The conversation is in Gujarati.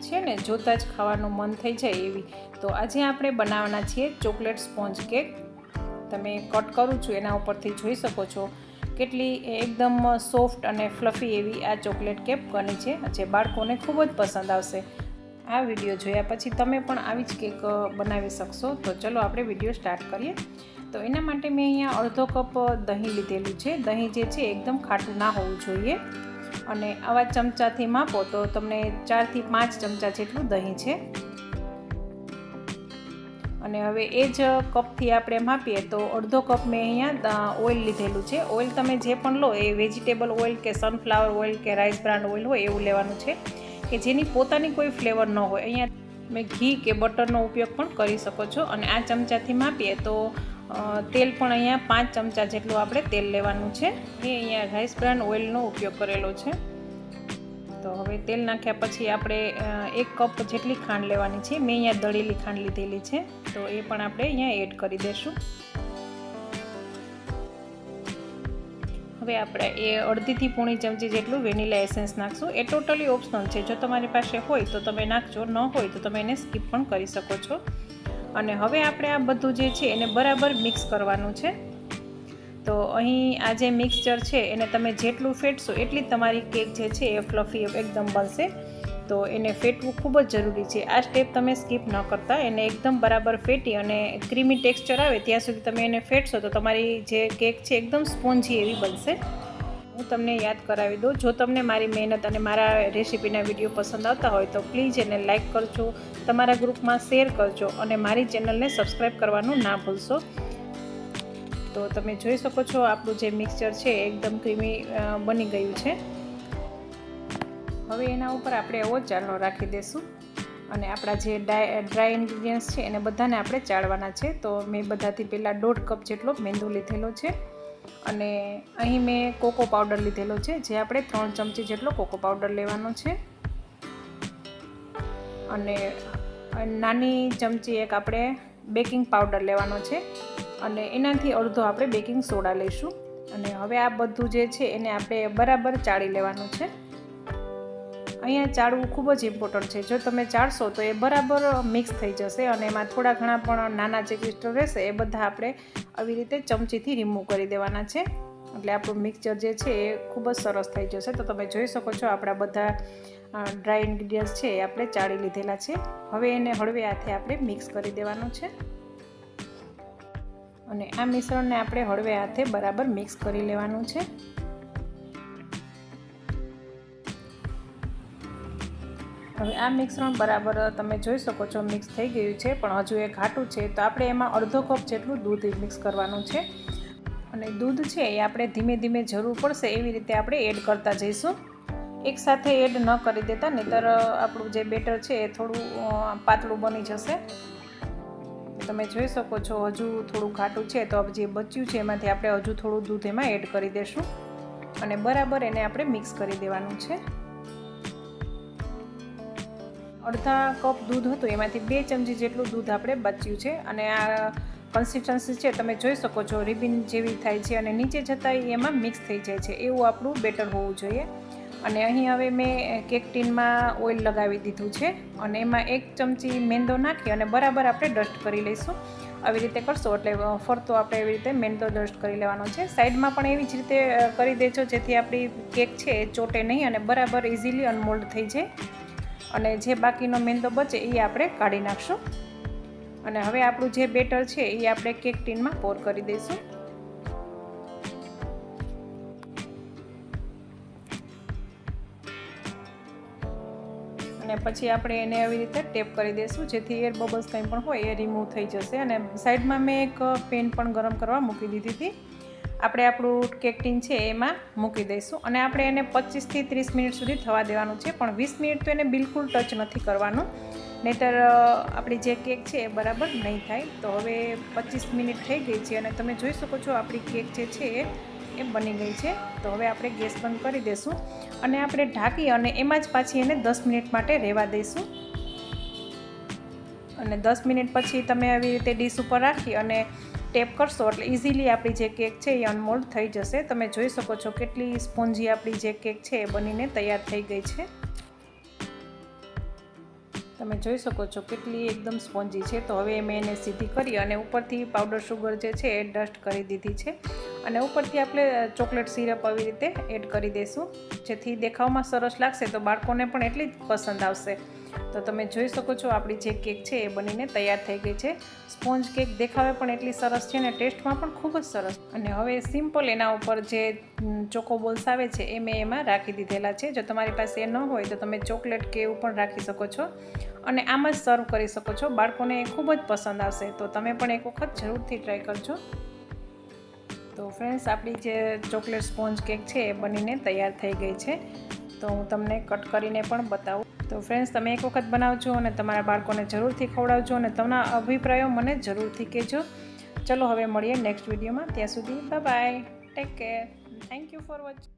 છે ને જોતાં જ ખાવાનું મન થઈ જાય એવી. તો આજે આપણે બનાવવાના છીએ ચોકલેટ સ્પોન્જ કેક. તમે કટ કરું છું એના ઉપરથી જોઈ શકો છો કેટલી એકદમ સોફ્ટ અને ફ્લફી એવી આ ચોકલેટ કેક બની છે, જે બાળકોને ખૂબ જ પસંદ આવશે. આ વિડીયો જોયા પછી તમે પણ આવી જ કેક બનાવી શકશો. તો ચલો આપણે વિડીયો સ્ટાર્ટ કરીએ. તો એના માટે મેં અહીંયા અડધો કપ દહીં લીધેલું છે. દહીં જે છે એકદમ ખાટું ના હોવું જોઈએ, અને આવા ચમચાથી માપો તો તમને 4 થી 5 ચમચા જેટલું દહીં છે. અને હવે એ જ કપથી આપણે માપીએ તો અડધો કપ મેં અહીંયા ઓઇલ લીધેલું છે. ઓઇલ તમે જે પણ લો એ વેજીટેબલ ઓઇલ કે સનફ્લાવર ઓઇલ કે રાઈસ બ્રાન્ડ ઓઇલ હોય એવું લેવાનું છે, કે જેની પોતાની કોઈ ફ્લેવર ન હોય. અહીંયા મેં ઘી કે બટરનો ઉપયોગ પણ કરી શકો છો. અને આ ચમચાથી માપીએ તો તેલ પણ અહીંયા 5 ચમચા જેટલું આપણે તેલ લેવાનું છે. એ અહીંયા રાઈસ બ્રાન્ડ ઓઇલનો ઉપયોગ કરેલો છે. તો હવે તેલ નાખ્યા પછી આપણે 1 કપ જેટલી ખાંડ લેવાની છે. મેં અહીંયા દળેલી ખાંડ લીધેલી છે, તો એ પણ આપણે અહીંયા એડ કરી દઈશું. હવે આપણે એ અડધીથી પોણી ચમચી જેટલું વેનીલા એસેન્સ નાખશું. એ ટોટલી ઓપ્શનલ છે. જો તમારી પાસે હોય તો તમે નાખજો, ન હોય તો તમે એને સ્કીપ પણ કરી શકો છો. અને હવે આપણે આ બધું જે છે એને બરાબર મિક્સ કરવાનું છે. તો અહીં આ જે મિક્સચર છે એને તમે જેટલું ફેટશો એટલી જ તમારી કેક જે છે એ ફ્લફી એકદમ બનશે. તો એને ફેટવું ખૂબ જ જરૂરી છે. આ સ્ટેપ તમે સ્કીપ ન કરતા, એને એકદમ બરાબર ફેટી અને ક્રીમી ટેક્સચર આવે ત્યાં સુધી તમે એને ફેટશો તો તમારી જે કેક છે એકદમ સ્પોન્જી એવી બનશે. હું તમને યાદ કરાવી દઉં, જો તમને મારી મહેનત અને મારા રેસીપીના વિડીયો પસંદ આવતા હોય તો પ્લીઝ એને લાઇક કરજો, તમારા ગ્રુપમાં શેર કરજો અને મારી ચેનલને સબસ્ક્રાઈબ કરવાનું ના ભૂલશો. તો તમે જોઈ શકો છો આપણું જે મિક્સચર છે એકદમ ક્રીમી બની ગયું છે. હવે એના ઉપર આપણે એવો ચાળનો રાખી દઈશું અને આપણા જે ડ્રાય ઇન્ગ્રીડિયન્ટ્સ છે એને બધાને આપણે ચાળવાના છે. તો મેં બધાથી પહેલાં 1.5 કપ જેટલો મેંદુ લીધેલો છે, અને અહીં મેં કોકો પાવડર લીધેલો છે, જે આપણે 3 ચમચી જેટલો કોકો પાવડર લેવાનો છે. અને નાની ચમચી એક આપણે બેકિંગ પાવડર લેવાનો છે, અને એનાથી અડધો આપણે બેકિંગ સોડા લઈશું. અને હવે આ બધું જે છે એને આપણે બરાબર ચાળી લેવાનું છે. અહીંયા ચાળવું ખૂબ જ ઇમ્પોર્ટન્ટ છે. જો તમે ચાળશો તો એ બરાબર મિક્સ થઈ જશે, અને એમાં થોડા ઘણા પણ નાના જે ક્રિસ્ટલ રહેશે એ બધા આપણે આવી રીતે ચમચીથી રિમૂવ કરી દેવાના છે. એટલે આપણું મિક્સચર જે છે એ ખૂબ જ સરસ થઈ જશે. તો તમે જોઈ શકો છો આપણા બધા ડ્રાય ઇન્ગ્રીડિયન્ટ્સ છે એ આપણે ચાળી લીધેલા છે. હવે એને હળવે હાથે આપણે મિક્સ કરી દેવાનું છે, અને આ મિશ્રણને આપણે હળવે હાથે બરાબર મિક્સ કરી લેવાનું છે. હવે આ મિશ્રણ બરાબર તમે જોઈ શકો છો મિક્સ થઈ ગયું છે, પણ હજુ એ ઘાટું છે. તો આપણે એમાં અડધો કપ જેટલું દૂધ મિક્સ કરવાનું છે, અને દૂધ છે એ આપણે ધીમે ધીમે જરૂર પડશે એવી રીતે આપણે એડ કરતા જઈશું. એકસાથે એડ ન કરી દેતા, નહીંતર આપણું જે બેટર છે એ થોડું પાતળું બની જશે. તમે જોઈ શકો છો હજુ થોડું ઘાટું છે, તો જે બચ્યું છે એમાંથી આપણે હજુ થોડું દૂધ એમાં એડ કરી દઈશું, અને બરાબર એને આપણે મિક્સ કરી દેવાનું છે. અડધા કપ દૂધ હતું એમાંથી 2 ચમચી જેટલું દૂધ આપણે બચ્યું છે, અને આ કન્સિસ્ટન્સી છે તમે જોઈ શકો છો રિબિન જેવી થાય છે, અને નીચે જતાં એમાં મિક્સ થઈ જાય છે. એવું આપણું બેટર હોવું જોઈએ. અને અહીં હવે મેં કેક ટીનમાં ઓઇલ લગાવી દીધું છે, અને એમાં 1 ચમચી મેંદો નાખી અને બરાબર આપણે ડસ્ટ કરી લઈશું. આવી રીતે કરશો એટલે ફરતો આપણે એવી રીતે મેંદો ડસ્ટ કરી લેવાનો છે. સાઈડમાં પણ એવી જ રીતે કરી દેજો, જેથી આપણી કેક છે એ ચોટે નહીં અને બરાબર ઇઝીલી અનમોલ્ડ થઈ જાય. અને જે બાકીનો મેંદો બચે એ આપણે કાઢી નાખશું. અને હવે આપણું જે બેટર છે એ આપણે કેક ટીનમાં પોર કરી દઈશું. અને પછી આપણે એને આવી રીતે ટેપ કરી દઈશું, જેથી એર બબલ્સ કંઈ પણ હોય એ રિમૂવ થઈ જશે. અને સાઈડમાં મેં એક પેન પણ ગરમ કરવા મૂકી દીધી હતી. આપણે આપણું કેક ટીન છે એમાં મૂકી દઈશું, અને આપણે એને 25 થી 30 મિનિટ સુધી થવા દેવાનું છે. પણ 20 મિનિટ તો એને બિલકુલ ટચ નથી કરવાનું, નહીંતર આપણી જે કેક છે એ બરાબર નહીં થાય. તો હવે 25 મિનિટ થઈ ગઈ છે, અને તમે જોઈ શકો છો આપણી કેક જે છે એ બની ગઈ છે. તો હવે આપણે ગેસ બંધ કરી દઈશું, અને આપણે ઢાંકી અને એમાં જ પાછી એને 10 મિનિટ માટે રહેવા દઈશું. અને 10 મિનિટ પછી તમે આવી રીતે ડીશ ઉપર રાખી અને ટેપ કરશો એટલે ઇઝીલી આપણી જે કેક છે એ અનમોલ્ડ થઈ જશે. તમે જોઈ શકો છો કેટલી સ્પોન્જી આપણી જે કેક છે એ બનીને તૈયાર થઈ ગઈ છે. તમે જોઈ શકો છો કેટલી એકદમ સ્પોન્જી છે. તો હવે મેં એને સીધી કરી અને ઉપરથી પાવડર શુગર જે છે એ ડસ્ટ કરી દીધી છે અને ઉપરથી આપણે ચોકલેટ સિરપ આવી રીતે એડ કરી દઈશું, જેથી દેખાવમાં સરસ લાગશે તો બાળકોને પણ એટલી જ પસંદ આવશે. તો તમે જોઈ શકો છો આપણી જે કેક છે એ બનીને તૈયાર થઈ ગઈ છે. સ્પોન્જ કેક દેખાવે પણ એટલી સરસ છે અને ટેસ્ટમાં પણ ખૂબ જ સરસ. અને હવે સિમ્પલ એના ઉપર જે ચોકો બોલ્સ આવે છે એ મેં એમાં રાખી દીધેલા છે. જો તમારી પાસે એ ન હોય તો તમે ચોકલેટ કે એવું પણ રાખી શકો છો અને આમ જ સર્વ કરી શકો છો. બાળકોને એ ખૂબ જ પસંદ આવશે. તો તમે પણ એક વખત જરૂરથી ટ્રાય કરજો. તો ફ્રેન્ડ્સ, આપણી જે ચોકલેટ સ્પોન્જ કેક છે એ બનીને તૈયાર થઈ ગઈ છે. તો હું તમને કટ કરીને પણ બતાવું. તો ફ્રેન્ડ્સ, તમે એક વખત બનાવજો અને તમારા બાળકોને જરૂરથી ખવડાવજો અને તમારા અભિપ્રાયો મને જરૂરથી કહેજો. ચલો હવે મળીએ નેક્સ્ટ વિડીયોમાં. ત્યાં સુધી bye bye, take care, thank you for watching.